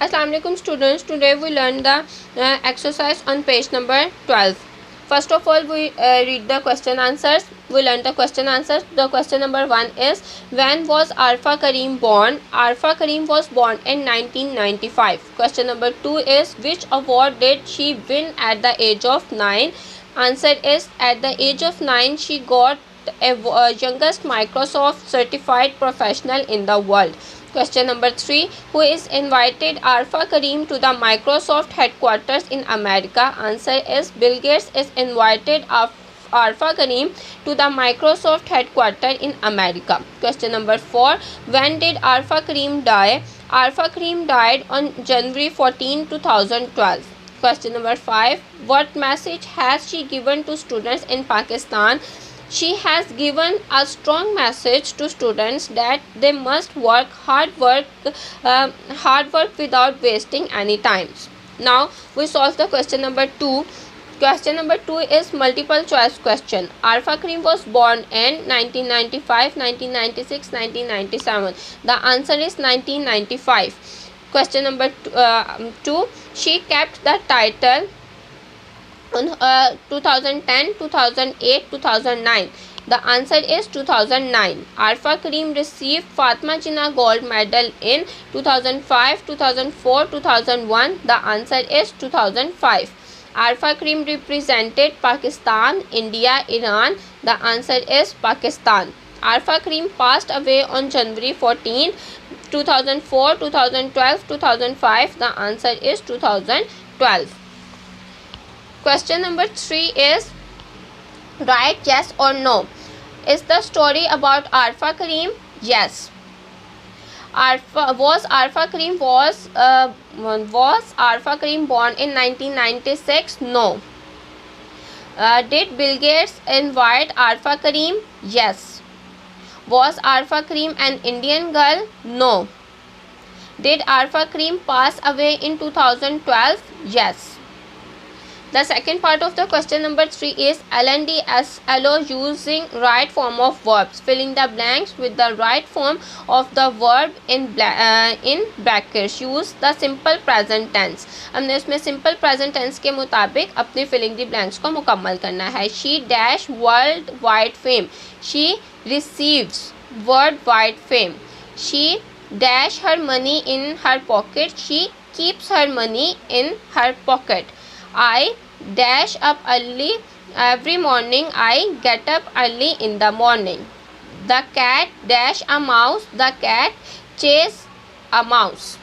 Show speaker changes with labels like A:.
A: Assalamualaikum students. Today we learn the exercise on page number 12. First of all, we read the question answers. We learn the question answers. The question number 1 is, when was Arfa Karim born? Arfa Karim was born in 1995. Question number 2 is, which award did she win at the age of 9? Answer is, at the age of 9 she got a youngest Microsoft certified professional in the world. Question number 3. Who is invited Arfa Karim to the Microsoft headquarters in America? Answer is, Bill Gates is invited Arfa Karim to the Microsoft headquarters in America. Question number 4. When did Arfa Karim die? Arfa Karim died on January 14, 2012. Question number 5. What message has she given to students in Pakistan? She has given a strong message to students that they must hard work without wasting any time. Now we solve the question number 2. Question number 2 is multiple choice question. Arfa Karim was born in 1995, 1996, 1997. The answer is 1995. Question number 2. She kept the title on 2010, 2008, 2009. The answer is 2009. Arfa Karim received Fatma Jinnah Gold Medal in 2005, 2004, 2001. The answer is 2005. Arfa Karim represented Pakistan, India, Iran. The answer is Pakistan. Arfa Karim passed away on January 14, 2004, 2012, 2005. The answer is 2012. Question number 3 is, write yes or no. Is the story about Arfa Karim? Yes. Was Arfa Karim born in 1996? No. Did Bill Gates invite Arfa Karim? Yes. Was Arfa Karim an Indian girl? No. Did Arfa Karim pass away in 2012? Yes. The second part of the question number 3 is LNDSLO using right form of verbs. Filling the blanks with the right form of the verb in brackets. Use the simple present tense. हमने इसमें simple present tense के मुताबिक अपने filling the blanks को मुकम्मल करना है. She dash worldwide fame. She receives worldwide fame. She dash her money in her pocket. She keeps her money in her pocket. I dash up early every morning. I get up early in the morning. The cat dash a mouse. The cat chase a mouse.